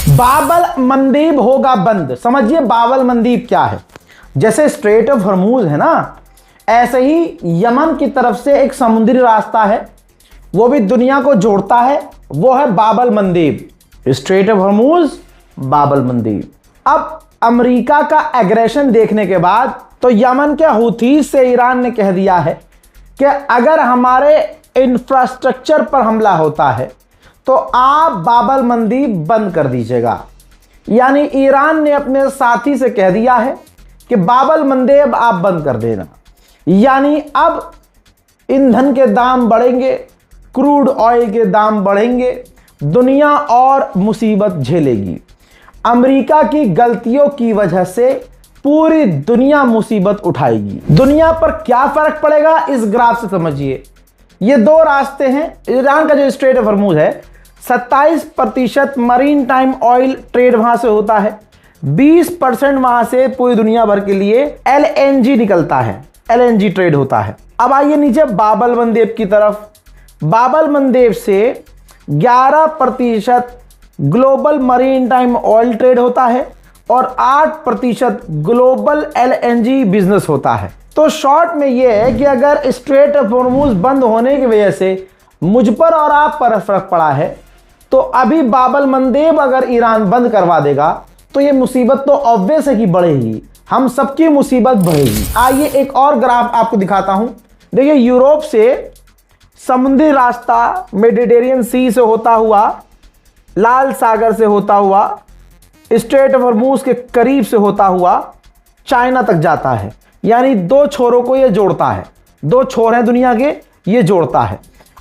बाबल मंदीब होगा बंद। समझिए बाबल मंदीब क्या है। जैसे स्ट्रेट ऑफ हॉर्मूज है ना, ऐसे ही यमन की तरफ से एक समुद्री रास्ता है, वो भी दुनिया को जोड़ता है, वो है बाबल मंदीब। स्ट्रेट ऑफ हॉर्मूज, बाबल मंदीब। अब अमेरिका का एग्रेशन देखने के बाद तो यमन के हूथीज से ईरान ने कह दिया है कि अगर हमारे इंफ्रास्ट्रक्चर पर हमला होता है तो आप बाबल मंदीब बंद कर दीजिएगा। यानी ईरान ने अपने साथी से कह दिया है कि बाबल मंदीब आप बंद कर देना। यानी अब ईंधन के दाम बढ़ेंगे, क्रूड ऑयल के दाम बढ़ेंगे, दुनिया और मुसीबत झेलेगी। अमेरिका की गलतियों की वजह से पूरी दुनिया मुसीबत उठाएगी। दुनिया पर क्या फर्क पड़ेगा इस ग्राफ से समझिए। ये दो रास्ते हैं। ईरान का जो स्ट्रेट ऑफ हॉर्मूज है, 27% मरीन टाइम ऑयल ट्रेड वहां से होता है, 20% वहां से पूरी दुनिया भर के लिए LNG निकलता है, LNG ट्रेड होता है। अब आइए नीचे बाबल मंदेब की तरफ। बाबल मंदेब से 11% global marine time oil trade होता है और 8% ग्लोबल LNG बिजनेस होता है। तो शॉर्ट में यह है कि अगर स्ट्रेट ऑफ हॉर्मूज बंद होने की वजह से मुझ पर और आप पर फर्क पड़ा है, तो अभी बाबल मंदेब अगर ईरान बंद करवा देगा तो ये मुसीबत तो ऑब्वियस है कि बढ़ेगी, हम सबकी मुसीबत बढ़ेगी। आइए एक और ग्राफ आपको दिखाता हूं। देखिए यूरोप से समुद्री रास्ता मेडिटेरियन सी से होता हुआ, लाल सागर से होता हुआ, स्ट्रेट ऑफ हॉर्मूज के करीब से होता हुआ चाइना तक जाता है। यानी दो छोरों को ये जोड़ता है, दो छोर हैं दुनिया के, ये जोड़ता है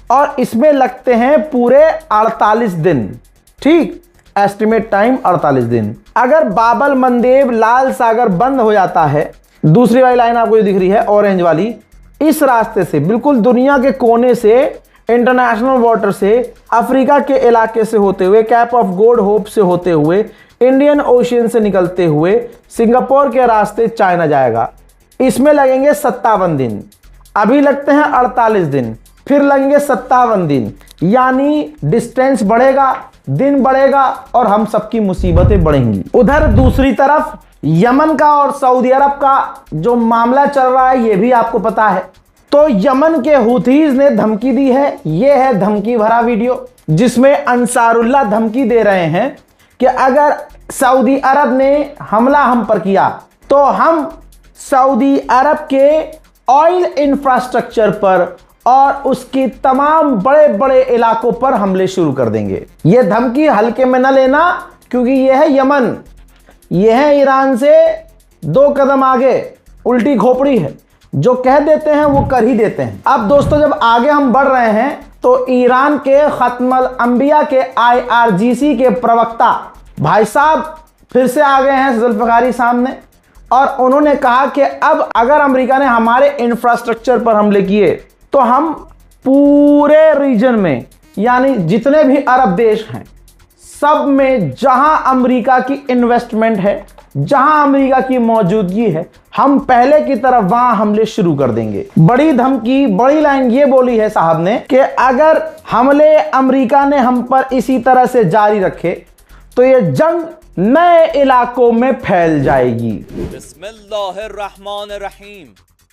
और इसमें लगते हैं पूरे 48 दिन। ठीक, एस्टिमेट टाइम 48 दिन। अगर बाबल मंदेब लाल सागर बंद हो जाता है, दूसरी वाली लाइन आपको जो दिख रही है ऑरेंज वाली, इस रास्ते से बिल्कुल दुनिया के कोने से, इंटरनेशनल वाटर से, अफ्रीका के इलाके से होते हुए, कैप ऑफ गुड होप से होते हुए, इंडियन ओशियन से निकलते हुए सिंगापुर के रास्ते चाइना जाएगा। इसमें लगेंगे 57 दिन। अभी लगते हैं 48 दिन, फिर लगेंगे 57 दिन। यानी डिस्टेंस बढ़ेगा, दिन बढ़ेगा और हम सबकी मुसीबतें बढ़ेंगी। उधर दूसरी तरफ यमन का और सऊदी अरब का जो मामला चल रहा है ये भी आपको पता है। तो यमन के हूथीज ने धमकी दी है। ये है धमकी भरा वीडियो जिसमें अंसारुल्लाह धमकी दे रहे हैं कि अगर सऊदी अरब ने हमला हम पर किया तो हम सऊदी अरब के ऑयल इंफ्रास्ट्रक्चर पर और उसकी तमाम बड़े बड़े इलाकों पर हमले शुरू कर देंगे। यह धमकी हल्के में न लेना, क्योंकि यह है यमन, यह है ईरान से 2 कदम आगे, उल्टी खोपड़ी है। जो कह देते हैं वो कर ही देते हैं। अब दोस्तों जब आगे हम बढ़ रहे हैं तो ईरान के खत्मुल अंबिया के IRGC के प्रवक्ता भाई साहब फिर से आ गए हैं जुल्फिकारी सामने और उन्होंने कहा कि अब अगर अमेरिका ने हमारे इंफ्रास्ट्रक्चर पर हमले किए तो हम पूरे रीजन में, यानी जितने भी अरब देश हैं सब में जहां अमेरिका की इन्वेस्टमेंट है, जहां अमेरिका की मौजूदगी है, हम पहले की तरफ वहां हमले शुरू कर देंगे। बड़ी धमकी, बड़ी लाइन ये बोली है साहब ने कि अगर हमले अमेरिका ने हम पर इसी तरह से जारी रखे तो ये जंग नए इलाकों में फैल जाएगी। बिस्मिल्लाहिर्रहमानिर्रहीम।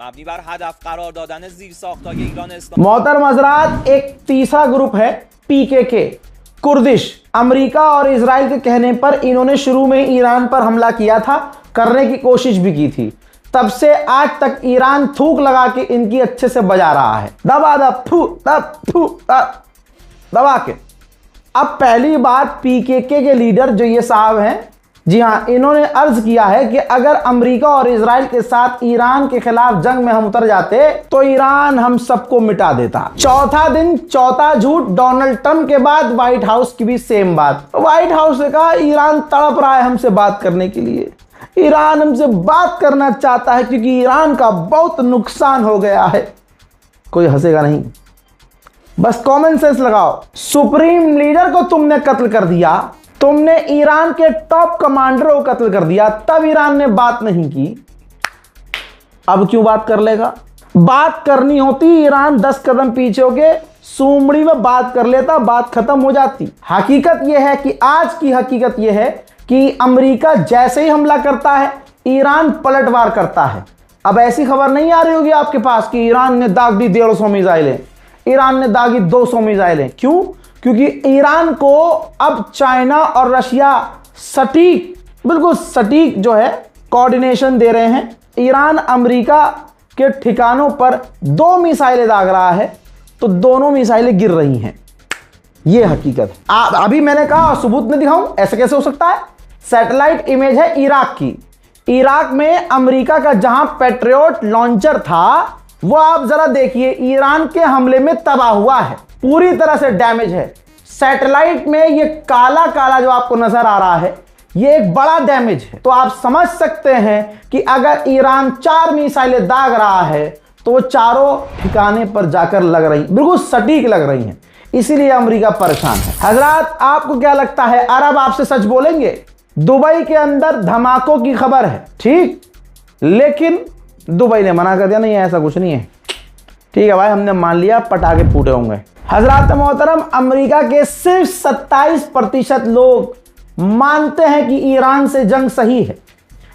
मबनी पर हदफ करार दादन ज़ीर-साख्ता ईरान इस्लाम। मोहतरम हज़रात, एक तीसरा ग्रुप है PKK, कुर्दिश। अमेरिका और इजराइल के कहने पर इन्होंने शुरू में ईरान पर हमला किया था, करने की कोशिश भी की थी। तब से आज तक ईरान थूक लगा के इनकी अच्छे से बजा रहा है, दबा दब थू दब थू दबा के। अब पहली बात PKK के लीडर जो ये साहब हैं, जी हाँ, इन्होंने अर्ज किया है कि अगर अमेरिका और इजराइल के साथ ईरान के खिलाफ जंग में हम उतर जाते तो ईरान हम सबको मिटा देता। चौथा दिन चौथा झूठ। डोनाल्ड ट्रंप के बाद व्हाइट हाउस की भी सेम बात। व्हाइट हाउस ने कहा ईरान तड़प रहा है हमसे बात करने के लिए, ईरान हमसे बात करना चाहता है क्योंकि ईरान का बहुत नुकसान हो गया है। कोई हंसेगा नहीं, बस कॉमन सेंस लगाओ। सुप्रीम लीडर को तुमने कत्ल कर दिया, तुमने ईरान के टॉप कमांडर को कत्ल कर दिया, तब ईरान ने बात नहीं की। अब क्यों बात कर लेगा? बात करनी होती ईरान 10 कदम पीछे होके सुमड़ी में बात कर लेता, बात खत्म हो जाती। हकीकत यह है कि आज की हकीकत यह है कि अमेरिका जैसे ही हमला करता है ईरान पलटवार करता है। अब ऐसी खबर नहीं आ रही होगी आपके पास कि ईरान ने दाग दी 150 मिसाइलें, ईरान ने दागी 200 मिसाइलें। क्यों? क्योंकि ईरान को अब चाइना और रशिया सटीक, बिल्कुल सटीक जो है कोऑर्डिनेशन दे रहे हैं। ईरान अमेरिका के ठिकानों पर 2 मिसाइलें दाग रहा है तो दोनों मिसाइलें गिर रही हैं। यह हकीकत है। अभी मैंने कहा सबूत में दिखाऊं, ऐसे कैसे हो सकता है? सैटेलाइट इमेज है इराक की। इराक में अमेरिका का जहां पैट्रियट लॉन्चर था वो आप जरा देखिए ईरान के हमले में तबाह हुआ है, पूरी तरह से डैमेज है। सैटेलाइट में ये काला काला जो आपको नजर आ रहा है ये एक बड़ा डैमेज है। तो आप समझ सकते हैं कि अगर ईरान 4 मिसाइलें दाग रहा है तो वो चारों ठिकाने पर जाकर लग रही, बिल्कुल सटीक लग रही हैं। इसीलिए अमेरिका परेशान है। हजरात, आपको क्या लगता है अरब आपसे सच बोलेंगे? दुबई के अंदर धमाकों की खबर है, ठीक, लेकिन दुबई ने मना कर दिया, नहीं ऐसा कुछ नहीं है। ठीक है भाई, हमने मान लिया पटाखे फूटे होंगे। हजरात मोहतरम, अमेरिका के सिर्फ 27% लोग मानते हैं कि ईरान से जंग सही है,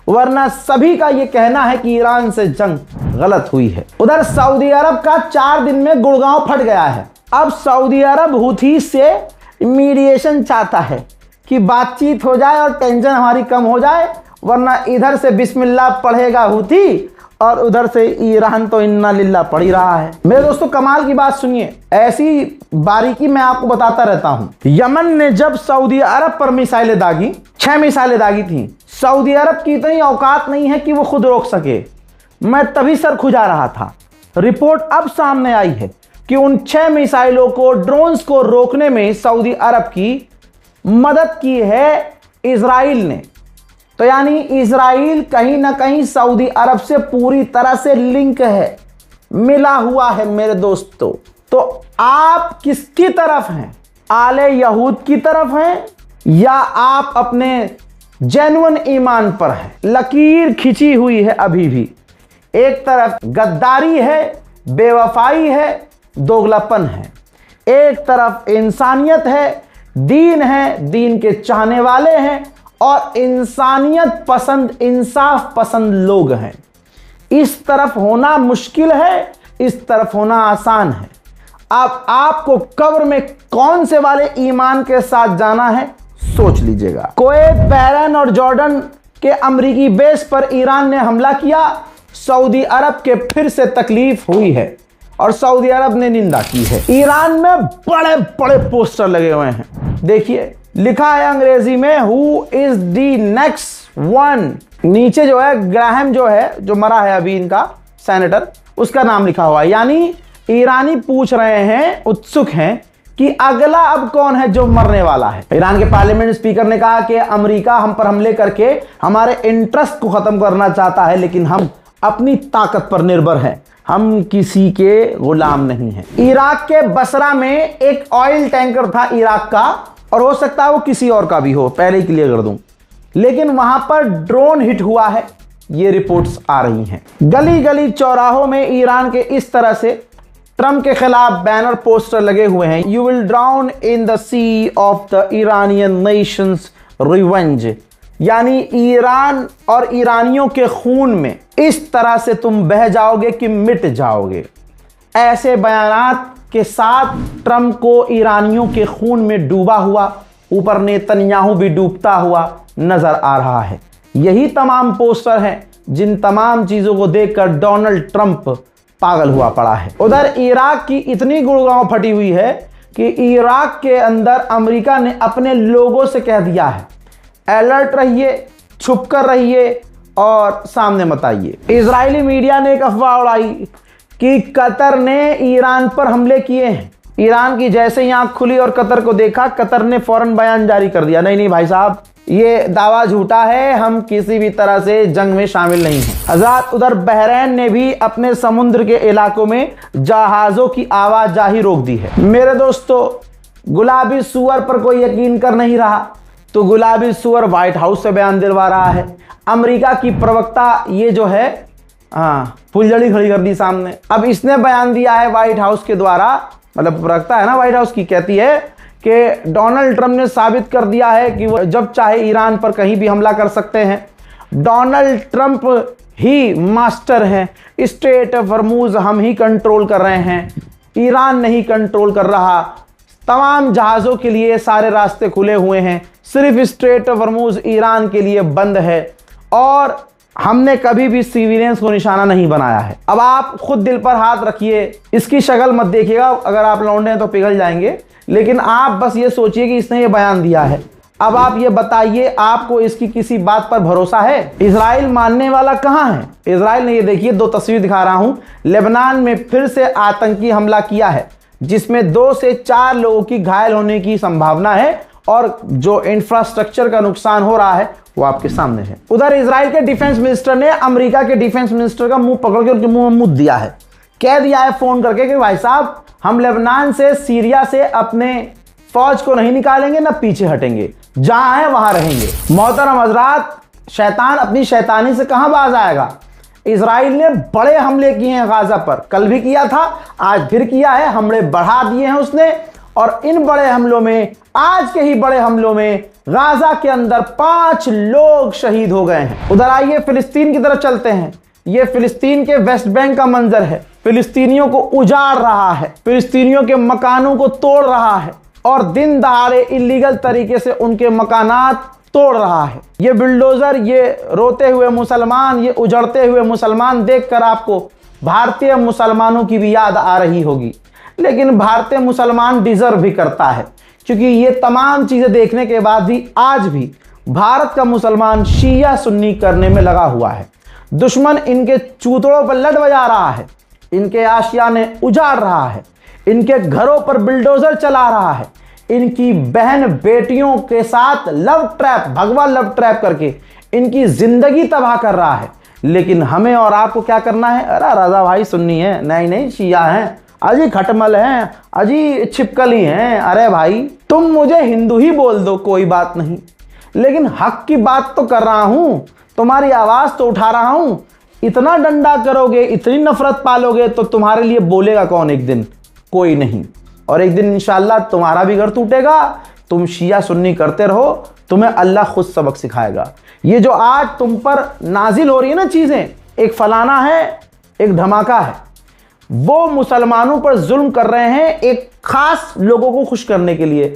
वरना सभी का यह कहना है कि ईरान से जंग गलत हुई है। उधर सऊदी अरब का 4 दिन में गुड़गांव फट गया है। अब सऊदी अरब हुथी से मीडिएशन चाहता है कि बातचीत हो जाए और टेंशन हमारी कम हो जाए, वरना इधर से बिस्मिल्लाह पढ़ेगा हुथी और उधर से ईरान तो इन्ना लिल्लाह पढ़ ही रहा है। मेरे दोस्तों, कमाल की बात सुनिए, ऐसी बारीकी मैं आपको बताता रहता हूं। यमन ने जब सऊदी अरब पर मिसाइलें दागी, 6 मिसाइलें दागी थी, सऊदी अरब की इतनी औकात नहीं है कि वो खुद रोक सके। मैं तभी सर खुजा रहा था। रिपोर्ट अब सामने आई है कि उन 6 मिसाइलों को, ड्रोन्स को रोकने में सऊदी अरब की मदद की है इजराइल ने। तो यानी इजराइल कहीं ना कहीं सऊदी अरब से पूरी तरह से लिंक है, मिला हुआ है मेरे दोस्तों। तो आप किसकी तरफ हैं? आले यहूद की तरफ हैं या आप अपने जेन्युइन ईमान पर हैं? लकीर खिंची हुई है अभी भी। एक तरफ गद्दारी है, बेवफाई है, दोगलापन है, एक तरफ इंसानियत है, दीन है, दीन के चाहने वाले हैं और इंसानियत पसंद, इंसाफ पसंद लोग हैं। इस तरफ होना मुश्किल है, इस तरफ होना आसान है। अब आपको कब्र में कौन से वाले ईमान के साथ जाना है, सोच लीजिएगा। कुवैत, बहरीन और जॉर्डन के अमरीकी बेस पर ईरान ने हमला किया। सऊदी अरब के फिर से तकलीफ हुई है और सऊदी अरब ने निंदा की है। ईरान में बड़े बड़े पोस्टर लगे हुए हैं, देखिए लिखा है अंग्रेजी में who is the next one. नीचे जो है ग्राहम जो है, जो मरा है अभी इनका सेनेटर, उसका नाम लिखा हुआ है। यानी ईरानी पूछ रहे हैं, उत्सुक हैं कि अगला अब कौन है जो मरने वाला है। ईरान के पार्लियामेंट स्पीकर ने कहा कि अमेरिका हम पर हमले करके हमारे इंटरेस्ट को खत्म करना चाहता है, लेकिन हम अपनी ताकत पर निर्भर हैं, हम किसी के गुलाम नहीं हैं। इराक के बसरा में एक ऑयल टैंकर था इराक का, और हो सकता है वो किसी और का भी हो, पहले ही क्लियर कर दूं, लेकिन वहां पर ड्रोन हिट हुआ है, ये रिपोर्ट्स आ रही हैं। गली गली चौराहों में ईरान के इस तरह से ट्रंप के खिलाफ बैनर पोस्टर लगे हुए हैं। You will drown in the sea of the Iranian nations revenge, यानी ईरान और ईरानियों के खून में इस तरह से तुम बह जाओगे कि मिट जाओगे। ऐसे बयानात के साथ ट्रंप को ईरानियों के खून में डूबा हुआ, ऊपर नेतन्याहू भी डूबता हुआ नजर आ रहा है। यही तमाम पोस्टर हैं जिन तमाम चीजों को देखकर डोनाल्ड ट्रंप पागल हुआ पड़ा है। उधर इराक की इतनी गुड़गांव फटी हुई है कि इराक के अंदर अमेरिका ने अपने लोगों से कह दिया है, अलर्ट रहिए, छुप कर रहिए और सामने मत आइए। इजरायली मीडिया ने एक अफवाह उड़ाई कि कतर ने ईरान पर हमले किए हैं। ईरान की जैसे ही आंख खुली और कतर को देखा, कतर ने फौरन बयान जारी कर दिया, नहीं नहीं भाई साहब, ये दावा झूठा है, हम किसी भी तरह से जंग में शामिल नहीं हैं। हजरात, उधर बहरीन ने भी अपने समुद्र के इलाकों में जहाज़ों की आवाजाही रोक दी है। मेरे दोस्तों, गुलाबी सुअर पर कोई यकीन कर नहीं रहा तो गुलाबी सुअर व्हाइट हाउस से बयान दिलवा रहा है। अमेरिका की प्रवक्ता ये जो है फुलझड़ी खड़ी कर दी सामने। अब इसने बयान दिया है व्हाइट हाउस के द्वारा, मतलब प्रवक्ता है ना व्हाइट हाउस की, कहती है कि डोनाल्ड ट्रंप ने साबित कर दिया है कि वो जब चाहे ईरान पर कहीं भी हमला कर सकते हैं। डोनाल्ड ट्रंप ही मास्टर हैं, स्ट्रेट ऑफ हॉर्मुज़ हम ही कंट्रोल कर रहे हैं, ईरान नहीं कंट्रोल कर रहा। तमाम जहाज़ों के लिए सारे रास्ते खुले हुए हैं, सिर्फ स्ट्रेट ऑफ हॉर्मुज़ ईरान के लिए बंद है और हमने कभी भी सिविलियंस को निशाना नहीं बनाया है। अब आप खुद दिल पर हाथ रखिए, इसकी शक्ल मत देखिएगा, अगर आप लौंडे हैं तो पिघल जाएंगे, लेकिन आप बस ये सोचिए कि इसने ये बयान दिया है। अब आप ये बताइए, आपको इसकी किसी बात पर भरोसा है? इजराइल मानने वाला कहाँ है? इजराइल ने, ये देखिए 2 तस्वीर दिखा रहा हूं, लेबनान में फिर से आतंकी हमला किया है जिसमें 2 से 4 लोगों की घायल होने की संभावना है और जो इंफ्रास्ट्रक्चर का नुकसान हो रहा है वो आपके सामने है। उधर इजराइल के डिफेंस मिनिस्टर ने अमेरिका के डिफेंस मिनिस्टर का मुंह पकड़ के उनके मुंह में मुद्द दिया है, कह दिया है फोन करके कि भाई साहब, हम लेबनान से, सीरिया से अपने फौज को नहीं निकालेंगे, ना पीछे हटेंगे, जहां है वहां रहेंगे। मोहतरम हजरात, शैतान अपनी शैतानी से कहां बाज आएगा? इजराइल ने बड़े हमले किए हैं गाजा पर, कल भी किया था, आज फिर किया है, हमले बढ़ा दिए हैं उसने। और इन बड़े हमलों में, आज के ही बड़े हमलों में गाजा के अंदर 5 लोग शहीद हो गए हैं। उधर आइए फिलिस्तीन की तरफ चलते हैं। ये फिलिस्तीन के वेस्ट बैंक का मंजर है। फिलिस्तीनियों को उजाड़ रहा है, फिलिस्तीनियों के मकानों को तोड़ रहा है और दिन दहाड़े इलीगल तरीके से उनके मकानात तोड़ रहा है। ये बिल्डोजर, ये रोते हुए मुसलमान, ये उजड़ते हुए मुसलमान देखकर आपको भारतीय मुसलमानों की भी याद आ रही होगी, लेकिन भारतीय मुसलमान डिजर्व भी करता है, क्योंकि ये तमाम चीजें देखने के बाद भी आज भी भारत का मुसलमान शिया सुन्नी करने में लगा हुआ है। दुश्मन इनके चूतड़ों पर लट बजा रहा है, इनके आशियाने उजाड़ रहा है, इनके घरों पर बिल्डोजर चला रहा है, इनकी बहन बेटियों के साथ लव ट्रैप, भगवा लव ट्रैप करके इनकी जिंदगी तबाह कर रहा है। लेकिन हमें और आपको क्या करना है? अरे राजा भाई सुन्नी है, नहीं नहीं शिया हैं, अजी खटमल हैं, अजी छिपकली हैं। अरे भाई तुम मुझे हिंदू ही बोल दो, कोई बात नहीं, लेकिन हक की बात तो कर रहा हूं, तुम्हारी आवाज तो उठा रहा हूं। इतना डंडा करोगे, इतनी नफरत पालोगे तो तुम्हारे लिए बोलेगा कौन? एक दिन कोई नहीं, और एक दिन इंशाअल्लाह तुम्हारा भी घर टूटेगा। तुम शिया सुन्नी करते रहो, तुम्हें अल्लाह खुद सबक सिखाएगा। ये जो आज तुम पर नाजिल हो रही है ना चीजें, एक फलाना है, एक धमाका है, वो मुसलमानों पर जुल्म कर रहे हैं एक खास लोगों को खुश करने के लिए।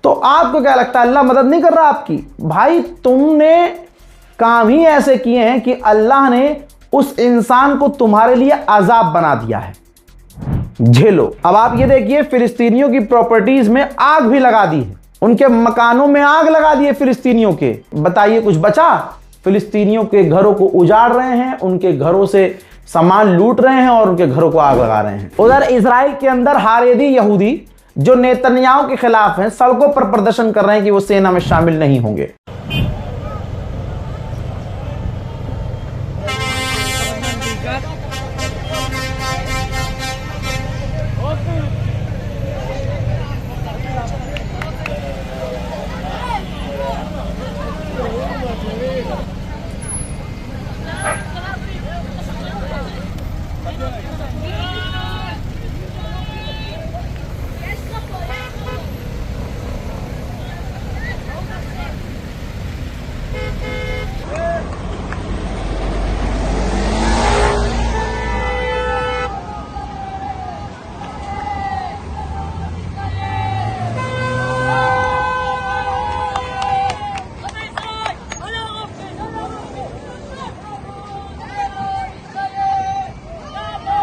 तो आपको क्या लगता है अल्लाह मदद नहीं कर रहा आपकी? भाई तुमने काम ही ऐसे किए हैं कि अल्लाह ने उस इंसान को तुम्हारे लिए अजाब बना दिया है, झेलो। अब आप ये देखिए, फिलिस्तीनियों की प्रॉपर्टीज में आग भी लगा दी है, उनके मकानों में आग लगा दी है फिलिस्तीनियों के। बताइए कुछ बचा? फिलिस्तीनियों के घरों को उजाड़ रहे हैं, उनके घरों से सामान लूट रहे हैं और उनके घरों को आग लगा रहे हैं। उधर इजराइल के अंदर हारेदी यहूदी जो नेतन्याहू के खिलाफ हैं, सड़कों पर प्रदर्शन कर रहे हैं कि वो सेना में शामिल नहीं होंगे।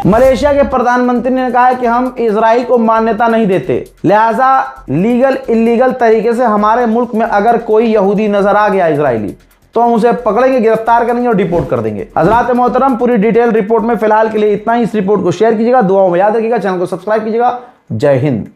मलेशिया के प्रधानमंत्री ने कहा है कि हम इजराइल को मान्यता नहीं देते, लिहाजा लीगल इलीगल तरीके से हमारे मुल्क में अगर कोई यहूदी नजर आ गया इजरायली तो हम उसे पकड़ेंगे, गिरफ्तार करेंगे और डिपोर्ट कर देंगे। हजरात मोहतरम, पूरी डिटेल रिपोर्ट में फिलहाल के लिए इतना ही। इस रिपोर्ट को शेयर कीजिएगा, दुआओं में याद रखिएगा, चैनल को सब्सक्राइब कीजिएगा। जय हिंद।